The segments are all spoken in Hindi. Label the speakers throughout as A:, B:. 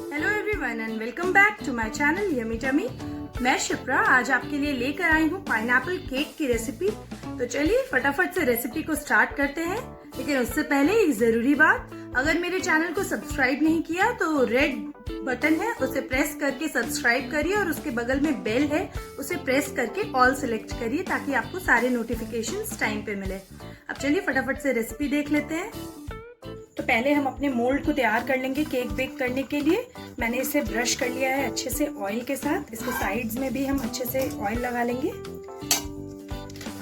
A: Hello everyone and welcome back to my channel yummy tummy. मैं शिप्रा आज आपके लिए लेकर आई हूँ पाइनएप्पल केक की रेसिपी। तो चलिए फटाफट से रेसिपी को स्टार्ट करते हैं। लेकिन उससे पहले एक जरूरी बात, अगर मेरे चैनल को सब्सक्राइब नहीं किया तो रेड बटन है उसे प्रेस करके सब्सक्राइब करिए और उसके बगल में बेल है उसे प्रेस करके ऑल सिलेक्ट करिए ताकि आपको सारे नोटिफिकेशंस टाइम पे मिले। अब चलिए फटाफट से रेसिपी देख लेते हैं। तो पहले हम अपने मोल्ड को तैयार कर लेंगे केक बेक करने के लिए। मैंने इसे ब्रश कर लिया है अच्छे से ऑयल के साथ। इसके साइड्स में भी हम अच्छे से ऑयल लगा लेंगे।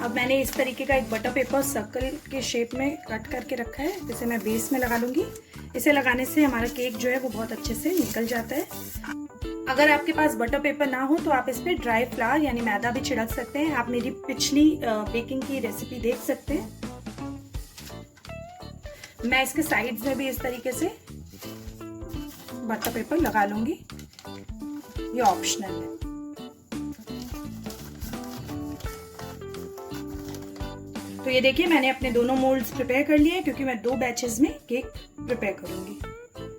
A: अब मैंने इस तरीके का एक बटर पेपर सर्कल के शेप में कट करके रखा है, जिसे मैं बेस में लगा लूंगी। इसे लगाने से हमारा केक जो है वो बहुत अच्छे से निकल जाता है। अगर आपके पास बटर पेपर ना हो तो आप इस पे ड्राई फ्लावर यानी मैदा भी छिड़क सकते हैं। आप मेरी पिछली बेकिंग की रेसिपी देख सकते हैं। मैं इसके साइड्स में भी इस तरीके से बटर पेपर लगा लूंगी, ये ऑप्शनल है। तो ये देखिए मैंने अपने दोनों मोल्ड्स प्रिपेयर कर लिए हैं क्योंकि मैं 2 बैचेस में केक प्रिपेयर करूंगी।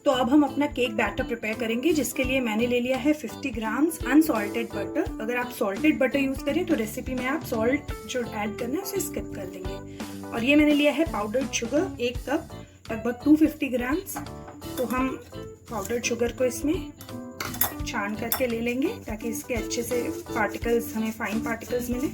A: तो अब हम अपना केक बैटर प्रिपेयर करेंगे, जिसके लिए मैंने ले लिया है 50 ग्राम्स अनसॉल्टेड बटर। अगर आप सॉल्टेड बटर यूज करें तो रेसिपी में आप सॉल्ट जो ऐड करना है उसे स्किप कर देंगे। और ये मैंने लिया है पाउडर्ड शुगर 1 कप, लगभग 250 ग्राम्स। तो हम पाउडर्ड शुगर को इसमें छान करके ले लेंगे ताकि इसके अच्छे से पार्टिकल्स, हमें फाइन पार्टिकल्स मिले।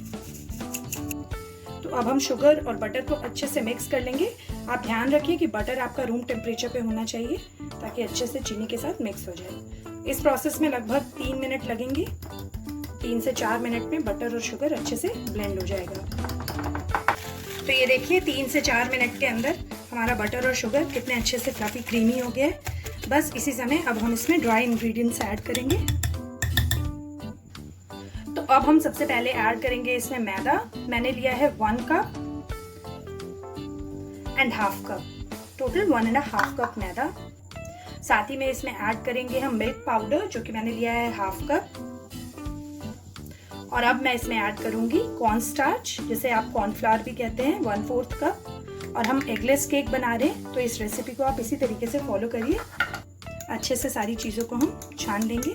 A: तो अब हम शुगर और बटर को अच्छे से मिक्स कर लेंगे। आप ध्यान रखिए कि बटर आपका रूम टेम्परेचर पे होना चाहिए ताकि अच्छे से चीनी के साथ मिक्स हो जाए। इस प्रोसेस में लगभग 3 मिनट लगेंगे। 3 से 4 मिनट में बटर और शुगर अच्छे से ब्लेंड हो जाएगा। तो ये देखिए 3 से 4 मिनट के अंदर हमारा बटर और शुगर कितने अच्छे से फ्लफी क्रीमी हो गया है। बस इसी समय अब हम इसमें ड्राई इंग्रेडिएंट्स ऐड करेंगे। तो अब हम सबसे पहले ऐड करेंगे इसमें मैदा। मैंने लिया है 1 cup and half cup, total 1.5 cup मैदा। साथ ही में इसमें ऐड करेंगे हम मिल्क पाउडर, जो कि मैंने लिया है हाफ कप। और अब मैं इसमें ऐड करूंगी कॉर्न स्टार्च, जिसे आप कॉर्नफ्लावर भी कहते हैं, 1/4 कप। और हम एगलेस केक बना रहे हैं तो इस रेसिपी को आप इसी तरीके से फॉलो करिए। अच्छे से सारी चीजों को हम छान लेंगे।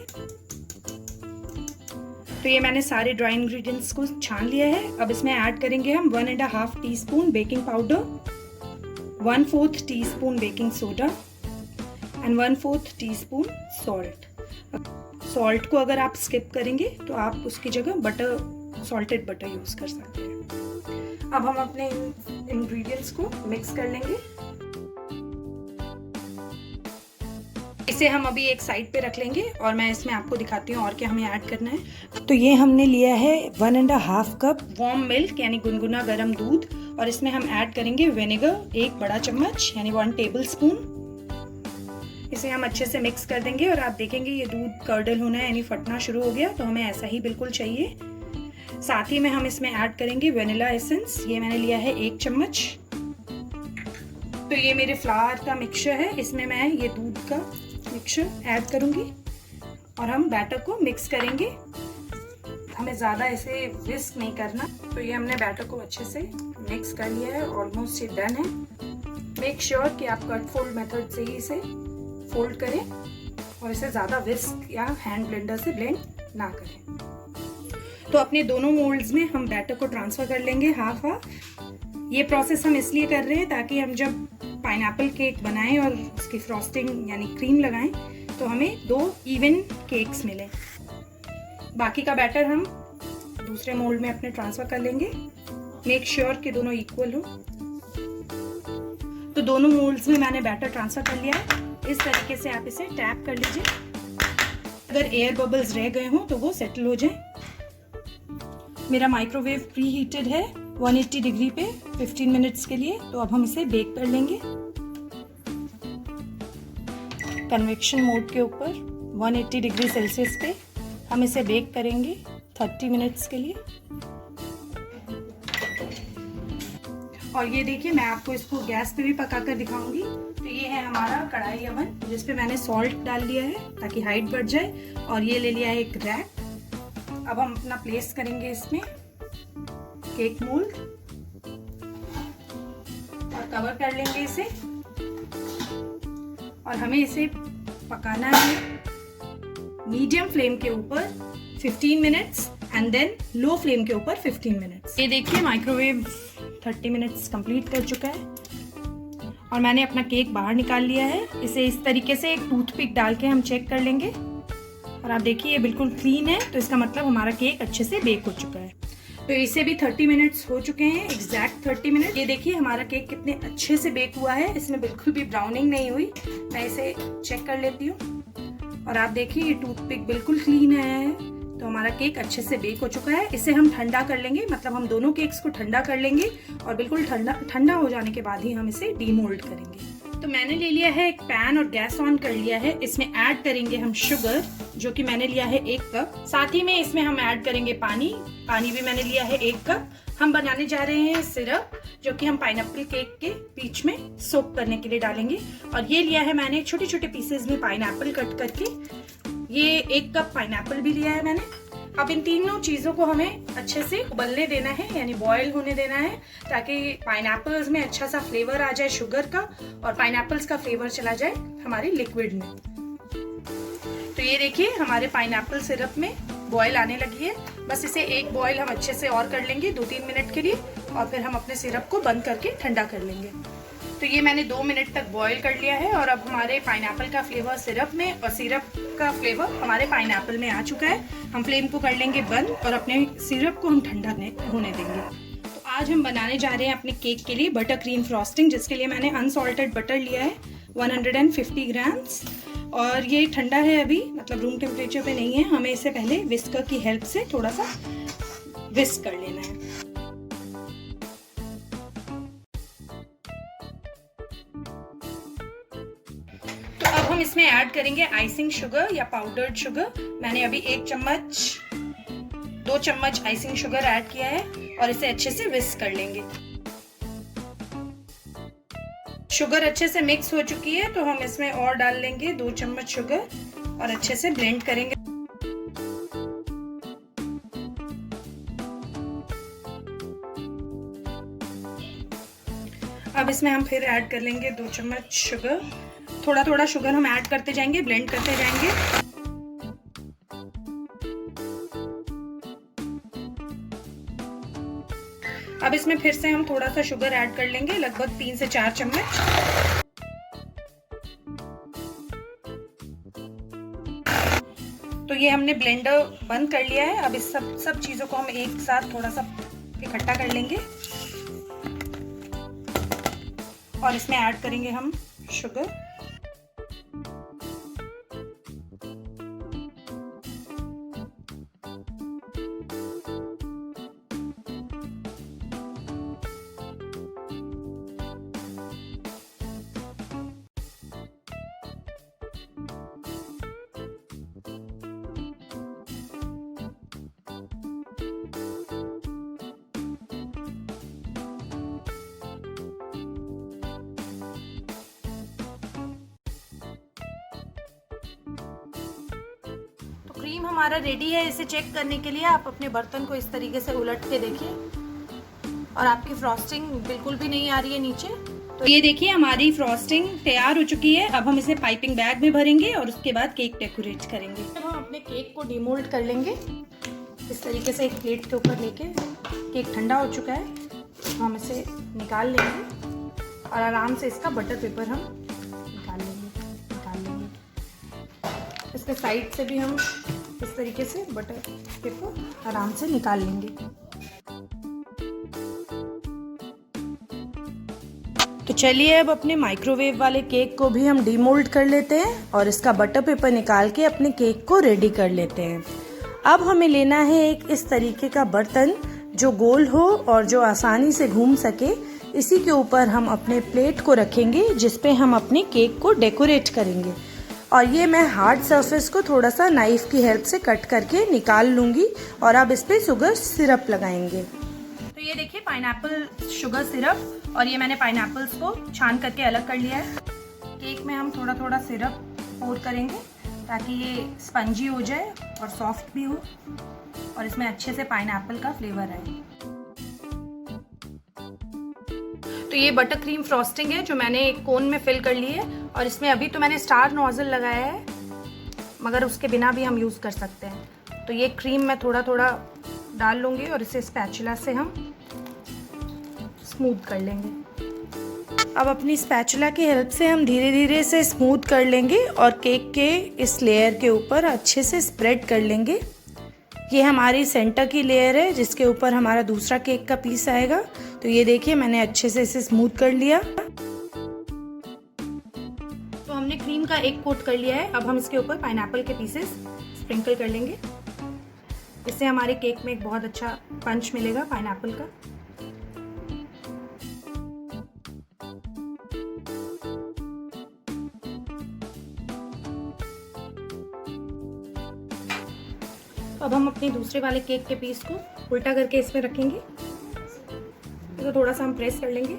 A: तो ये मैंने सारे ड्राई इंग्रेडिएंट्स को छान लिया है। अब इसमें ऐड करेंगे हम 1.5 teaspoon baking powder, 1/4 teaspoon baking soda and 1/4 teaspoon salt. Salt को अगर आप स्किप करेंगे तो आप उसकी जगह सॉल्टेड बटर यूज कर सकते हैं। अब हम अपने इंग्रेडिएंट्स को मिक्स कर लेंगे। इसे हम अभी एक साइड पे रख लेंगे और मैं इसमें आपको दिखाती हूँ और क्या हमें ऐड करना है। तो ये हमने लिया है 1.5 कप वार्म मिल्क यानी गुनगुना गर्म दूध, और इसमें हम ऐड करेंगे विनेगर 1 बड़ा चम्मच यानी 1 टेबल स्पून। इसे हम अच्छे से मिक्स कर देंगे और आप देखेंगे ये दूध कर्डल होना है यानी फटना शुरू हो गया, तो हमें ऐसा ही बिल्कुल चाहिए। साथ ही में हम इसमें ऐड करेंगे वेनिला एसेंस। ये मैंने लिया है 1 चम्मच। तो ये मेरे फ्लावर का मिक्सचर है, इसमें मैं ये दूध का मिक्सचर ऐड करूंगी और हम बैटर को मिक्स करेंगे। हमें ज्यादा इसे विस्क नहीं करना। तो ये हमने बैटर को अच्छे से मिक्स कर लिया है, ऑलमोस्ट ये डन है। मेक श्योर कि आप कट फोल्ड मेथड से ही इसे फोल्ड करें और इसे ज्यादा विस्क या हैंड ब्लेंडर से ब्लेंड ना करें। तो अपने दोनों मोल्ड्स में हम बैटर को ट्रांसफर कर लेंगे हाफ हाफ। ये प्रोसेस हम इसलिए कर रहे हैं ताकि हम जब पाइनएप्पल केक बनाएं और उसकी फ्रॉस्टिंग यानी क्रीम लगाएं तो हमें 2 इवन केक्स मिले। बाकी का बैटर हम दूसरे मोल्ड में अपने ट्रांसफर कर लेंगे। मेक श्योर कि दोनों इक्वल हो। तो दोनों मोल्ड्स में मैंने बैटर ट्रांसफर कर लिया है। इस तरीके से आप इसे टैप कर लीजिए। अगर एयर बबल्स रह गए हों तो वो सेटल हो जाए। मेरा माइक्रोवेव प्री हीटेड है 180 डिग्री पे 15 मिनट्स के लिए। तो अब हम इसे बेक कर लेंगे कन्वेक्शन मोड के ऊपर 180 डिग्री सेल्सियस पे हम इसे बेक करेंगे 30 मिनट्स के लिए। और ये देखिए, मैं आपको इसको गैस पे भी पका कर दिखाऊंगी। तो ये है हमारा कढ़ाई अवन जिस पे मैंने सॉल्ट डाल दिया है ताकि हाइट बढ़ जाए, और ये ले लिया है एक रैक। अब हम अपना प्लेस करेंगे इसमें केक मोल्ड और कवर कर लेंगे इसे, और हमें इसे पकाना है मीडियम फ्लेम के ऊपर 15 minutes and then low flame के ऊपर 15 मिनट्स। ये देखिए, माइक्रोवेव 30 मिनट्स कंप्लीट कर चुका है और मैंने अपना केक बाहर निकाल लिया है। इसे इस तरीके से एक टूथपिक डाल के हम चेक कर लेंगे, और आप देखिए ये बिल्कुल क्लीन है, तो इसका मतलब हमारा केक अच्छे से बेक हो चुका है। तो इसे भी 30 मिनट्स हो चुके हैं, एग्जैक्ट 30 मिनट। ये देखिए हमारा केक कितने अच्छे से बेक हुआ है, इसमें बिल्कुल भी ब्राउनिंग नहीं हुई। मैं इसे चेक कर लेती हूँ और आप देखिए ये टूथपिक बिल्कुल क्लीन आया है, तो हमारा केक अच्छे से बेक हो चुका है। इसे हम ठंडा कर लेंगे, मतलब हम दोनों केक्स को ठंडा कर लेंगे और बिल्कुल ठंडा हो जाने के बाद ही हम इसे डीमोल्ड करेंगे। तो मैंने ले लिया है एक पैन और गैस ऑन कर लिया है। इसमें ऐड करेंगे हम शुगर, जो कि मैंने लिया है 1 कप। साथ ही में इसमें हम ऐड करेंगे पानी भी मैंने लिया है 1 कप। हम बनाने जा रहे हैं सिरप, जो कि हम पाइनएप्पल केक के बीच में सोक करने के लिए डालेंगे। और ये लिया है मैंने छोटे छोटे पीसेज में पाइनएप्पल कट करके, ये 1 कप पाइनएप्पल भी लिया है मैंने। अब इन तीनों चीजों को हमें अच्छे से उबलने देना है, यानी बॉयल होने देना है, ताकि पाइनएप्पल्स में अच्छा सा फ्लेवर आ जाए शुगर का, और पाइनएप्पल्स का फ्लेवर चला जाए हमारे लिक्विड में। तो ये देखिए हमारे पाइनएप्पल सिरप में बॉयल आने लगी है। बस इसे एक बॉयल हम अच्छे से और कर लेंगे 2-3 मिनट के लिए, और फिर हम अपने सिरप को बंद करके ठंडा कर लेंगे। तो ये मैंने 2 मिनट तक बॉईल कर लिया है, और अब हमारे पाइनएप्पल का फ्लेवर सिरप में और सिरप का फ्लेवर हमारे पाइनएप्पल में आ चुका है। हम फ्लेम को कर लेंगे बंद और अपने सिरप को हम ठंडा होने देंगे। तो आज हम बनाने जा रहे हैं अपने केक के लिए बटर क्रीम फ्रॉस्टिंग, जिसके लिए मैंने अनसॉल्टेड बटर लिया है 150 ग्राम्स, और ये ठंडा है अभी, मतलब रूम टेम्परेचर पे नहीं है। हमें इसे पहले विस्कर की हेल्प से थोड़ा सा विस्क कर लेना है। हम इसमें ऐड करेंगे आइसिंग शुगर या पाउडर्ड शुगर। मैंने अभी 2 चम्मच आइसिंग शुगर ऐड किया है, और इसे अच्छे से विस्क कर लेंगे। शुगर अच्छे से मिक्स हो चुकी है, तो हम इसमें और डाल लेंगे 2 चम्मच शुगर और अच्छे से ब्लेंड करेंगे। अब इसमें हम फिर ऐड कर लेंगे 2 चम्मच शुगर। थोड़ा थोड़ा शुगर हम ऐड करते जाएंगे, ब्लेंड करते जाएंगे। अब इसमें फिर से हम थोड़ा सा शुगर ऐड कर लेंगे, लगभग 3 से 4 चम्मच। तो ये हमने ब्लेंडर बंद कर लिया है। अब इस सब चीजों को हम एक साथ थोड़ा सा इकट्ठा कर लेंगे, और इसमें ऐड करेंगे हम शुगर। क्रीम हमारा रेडी है। इसे चेक करने के लिए आप अपने बर्तन को इस तरीके से उलट के देखिए, और आपकी फ्रॉस्टिंग बिल्कुल भी नहीं आ रही है नीचे। तो ये देखिए हमारी फ्रॉस्टिंग तैयार हो चुकी है। अब हम इसे पाइपिंग बैग में भरेंगे और उसके बाद केक डेकोरेट करेंगे। अब हम अपने केक को डिमोल्ड कर लेंगे इस तरीके से, एक प्लेट के ऊपर लेके। केक ठंडा हो चुका है, तो हम इसे निकाल लेंगे और आराम से इसका बटर पेपर हम निकाल लेंगे। इसके साइड से भी हम इस तरीके से बटर पेपर आराम से निकाल लेंगे। तो चलिए अब अपने माइक्रोवेव वाले केक को भी हम डीमोल्ड कर लेते हैं और इसका बटर पेपर निकाल के अपने केक को रेडी कर लेते हैं। अब हमें लेना है एक इस तरीके का बर्तन जो गोल हो और जो आसानी से घूम सके। इसी के ऊपर हम अपने प्लेट को रखेंगे जिस पे हम अपने केक को डेकोरेट करेंगे। और ये मैं हार्ड सरफेस को थोड़ा सा नाइफ की हेल्प से कट करके निकाल लूँगी और अब इस पे शुगर सिरप लगाएंगे। तो ये देखिए पाइनएप्पल शुगर सिरप, और ये मैंने पाइनएप्पल्स को छान करके अलग कर लिया है। केक में हम थोड़ा थोड़ा सिरप पोर करेंगे ताकि ये स्पंजी हो जाए और सॉफ्ट भी हो और इसमें अच्छे से पाइनएप्पल का फ्लेवर आए। तो ये बटर क्रीम फ्रॉस्टिंग है जो मैंने एक कोन में फिल कर ली है, और इसमें अभी तो मैंने स्टार नोजल लगाया है, मगर उसके बिना भी हम यूज़ कर सकते हैं। तो ये क्रीम मैं थोड़ा थोड़ा डाल लूँगी और इसे स्पैचुला से हम स्मूथ कर लेंगे। अब अपनी स्पैचुला की हेल्प से हम धीरे धीरे इसे स्मूथ कर लेंगे और केक के इस लेयर के ऊपर अच्छे से स्प्रेड कर लेंगे। ये हमारी सेंटर की लेयर है जिसके ऊपर हमारा दूसरा केक का पीस आएगा। तो ये देखिए मैंने अच्छे से इसे स्मूथ कर लिया। तो हमने क्रीम का एक कोट कर लिया है। अब हम इसके ऊपर पाइनएप्पल के पीसेस स्प्रिंकल कर लेंगे। इससे हमारे केक में एक बहुत अच्छा पंच मिलेगा पाइनएप्पल का। अब हम अपने दूसरे वाले केक के पीस को उल्टा करके इसमें रखेंगे। तो थोड़ा सा हम प्रेस कर लेंगे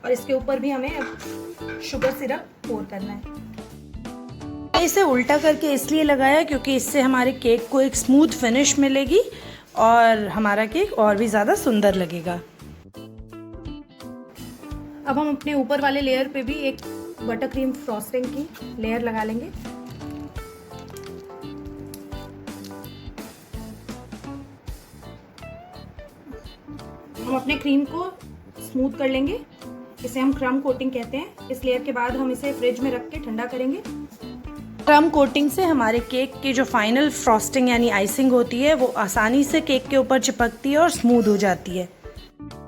A: और इसके ऊपर भी हमें अब शुगर सिरप पोर करना है। इसे उल्टा करके इसलिए लगाया क्योंकि इससे हमारे केक को एक स्मूथ फिनिश मिलेगी और हमारा केक और भी ज़्यादा सुंदर लगेगा। अब हम अपने ऊपर वाले लेयर पे भी एक बटर क्रीम फ्रॉस्टिंग की लेयर लगा लेंगे। हम अपने क्रीम को स्मूथ कर लेंगे। इसे हम क्रम कोटिंग कहते हैं। इस लेयर के बाद हम इसे फ्रिज में रख के ठंडा करेंगे। क्रम कोटिंग से हमारे केक की जो फाइनल फ्रॉस्टिंग यानी आइसिंग होती है वो आसानी से केक के ऊपर चिपकती है और स्मूथ हो जाती है।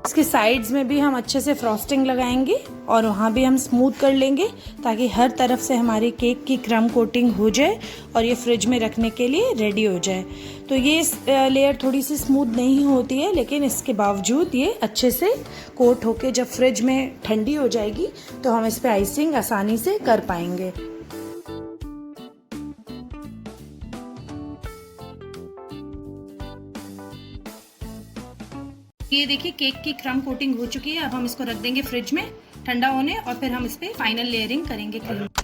A: इसकी साइड्स में भी हम अच्छे से फ्रॉस्टिंग लगाएंगे और वहाँ भी हम स्मूथ कर लेंगे ताकि हर तरफ से हमारे केक की क्रम कोटिंग हो जाए और ये फ्रिज में रखने के लिए रेडी हो जाए। तो ये लेयर थोड़ी सी स्मूथ नहीं होती है, लेकिन इसके बावजूद ये अच्छे से कोट होके जब फ्रिज में ठंडी हो जाएगी तो हम इस पर आइसिंग आसानी से कर पाएंगे। ये देखिए केक की क्रम कोटिंग हो चुकी है। अब हम इसको रख देंगे फ्रिज में ठंडा होने और फिर हम इस पे फाइनल लेयरिंग करेंगे।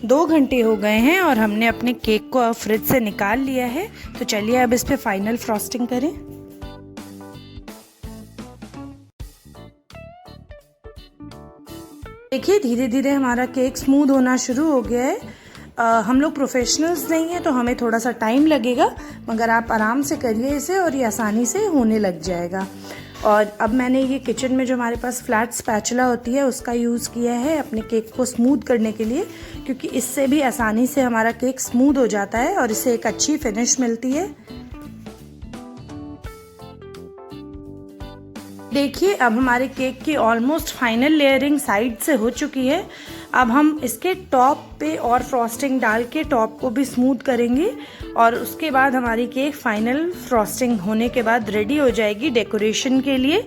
A: 2 घंटे हो गए हैं और हमने अपने केक को अब फ्रिज से निकाल लिया है। तो चलिए अब इस पे फाइनल फ्रॉस्टिंग करें। देखिए धीरे धीरे हमारा केक स्मूथ होना शुरू हो गया है। हम लोग प्रोफेशनल्स नहीं हैं तो हमें थोड़ा सा टाइम लगेगा, मगर आप आराम से करिए इसे और ये आसानी से होने लग जाएगा। और अब मैंने ये किचन में जो हमारे पास फ्लैट स्पैचुला होती है उसका यूज़ किया है अपने केक को स्मूथ करने के लिए, क्योंकि इससे भी आसानी से हमारा केक स्मूथ हो जाता है और इससे एक अच्छी फिनिश मिलती है। देखिए अब हमारे केक की ऑलमोस्ट फाइनल लेयरिंग साइड से हो चुकी है। अब हम इसके टॉप पे और फ्रॉस्टिंग डाल के टॉप को भी स्मूथ करेंगे और उसके बाद हमारी केक फाइनल फ्रॉस्टिंग होने के बाद रेडी हो जाएगी डेकोरेशन के लिए।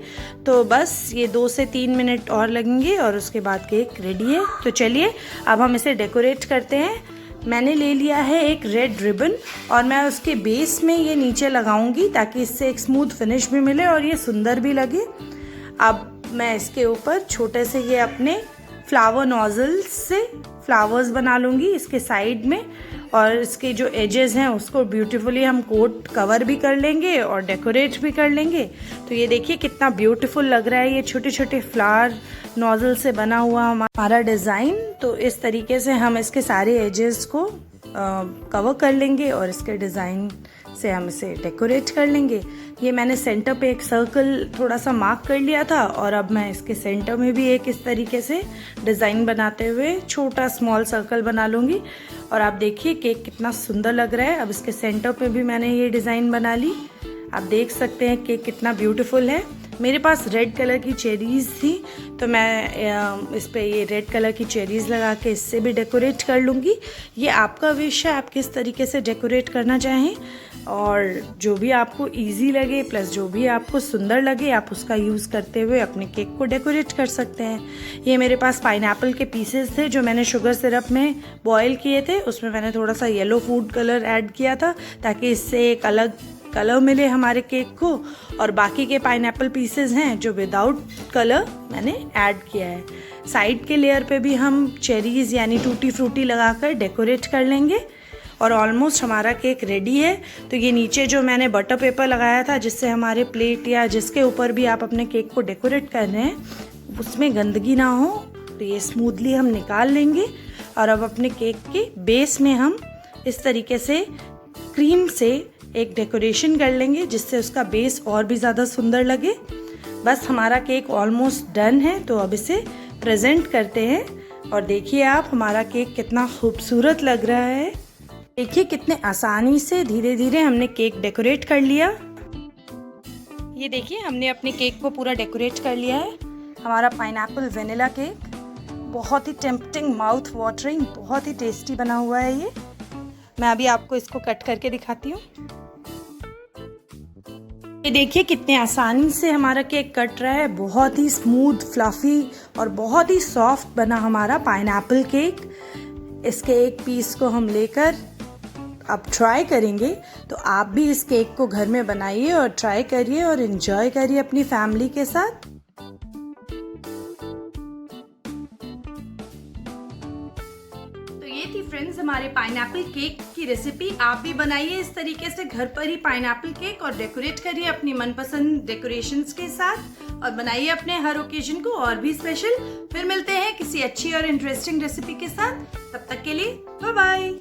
A: तो बस ये 2 से 3 मिनट और लगेंगे और उसके बाद केक रेडी है। तो चलिए अब हम इसे डेकोरेट करते हैं। मैंने ले लिया है एक रेड रिबन और मैं उसके बेस में ये नीचे लगाऊंगी ताकि इससे एक स्मूथ फिनिश भी मिले और ये सुंदर भी लगे। अब मैं इसके ऊपर छोटे से ये अपने फ्लावर नोजल से फ्लावर्स बना लूँगी इसके साइड में, और इसके जो एजेस हैं उसको ब्यूटीफुली हम कोट कवर भी कर लेंगे और डेकोरेट भी कर लेंगे। तो ये देखिए कितना ब्यूटीफुल लग रहा है ये छोटे छोटे फ्लावर नोजल से बना हुआ हमारा डिज़ाइन। तो इस तरीके से हम इसके सारे एजेस को कवर कर लेंगे और इसके डिज़ाइन से हम इसे डेकोरेट कर लेंगे। ये मैंने सेंटर पे एक सर्कल थोड़ा सा मार्क कर लिया था और अब मैं इसके सेंटर में भी एक इस तरीके से डिज़ाइन बनाते हुए छोटा स्मॉल सर्कल बना लूँगी। और आप देखिए केक कितना सुंदर लग रहा है। अब इसके सेंटर पे भी मैंने ये डिज़ाइन बना ली। आप देख सकते हैं केक कितना ब्यूटीफुल है। मेरे पास रेड कलर की चेरीज़ थी तो मैं इस पे ये रेड कलर की चेरीज़ लगा के इससे भी डेकोरेट कर लूँगी। ये आपका विश है, आप किस तरीके से डेकोरेट करना चाहें, और जो भी आपको इजी लगे प्लस जो भी आपको सुंदर लगे आप उसका यूज़ करते हुए अपने केक को डेकोरेट कर सकते हैं। ये मेरे पास पाइनएप्पल के पीसेस थे जो मैंने शुगर सिरप में बॉईल किए थे, उसमें मैंने थोड़ा सा येलो फूड कलर ऐड किया था ताकि इससे एक अलग कलर मिले हमारे केक को, और बाकी के पाइनएप्पल पीसेस हैं जो विदाउट कलर मैंने ऐड किया है। साइड के लेयर पे भी हम चेरीज़ यानी टूटी फ्रूटी लगाकर डेकोरेट कर लेंगे और ऑलमोस्ट हमारा केक रेडी है। तो ये नीचे जो मैंने बटर पेपर लगाया था जिससे हमारे प्लेट या जिसके ऊपर भी आप अपने केक को डेकोरेट कर रहे हैं उसमें गंदगी ना हो, तो ये स्मूथली हम निकाल लेंगे। और अब अपने केक के बेस में हम इस तरीके से क्रीम से एक डेकोरेशन कर लेंगे जिससे उसका बेस और भी ज़्यादा सुंदर लगे। बस हमारा केक ऑलमोस्ट डन है, तो अब इसे प्रेजेंट करते हैं और देखिए आप हमारा केक कितना खूबसूरत लग रहा है। देखिए कितने आसानी से धीरे धीरे हमने केक डेकोरेट कर लिया। ये देखिए हमने अपने केक को पूरा डेकोरेट कर लिया है। हमारा पाइनएप्पल वेनिला केक बहुत ही टेम्पटिंग, माउथ वाटरिंग, बहुत ही टेस्टी बना हुआ है। ये मैं अभी आपको इसको कट करके दिखाती हूँ। ये देखिए कितने आसानी से हमारा केक कट रहा है, बहुत ही स्मूथ, फ्लफी और बहुत ही सॉफ्ट बना हमारा पाइनएप्पल केक। इसके एक पीस को हम लेकर अब ट्राई करेंगे, तो आप भी इस केक को घर में बनाइए और ट्राई करिए और एंजॉय करिए अपनी फैमिली के साथ। तो ये थी फ्रेंड्स हमारे पाइनएप्पल केक की रेसिपी। आप भी बनाइए इस तरीके से घर पर ही पाइनएप्पल केक और डेकोरेट करिए अपनी मनपसंद डेकोरेशंस के साथ और बनाइए अपने हर ओकेजन को और भी स्पेशल। फिर मिलते हैं किसी अच्छी और इंटरेस्टिंग रेसिपी के साथ, तब तक के लिए बाय बाय।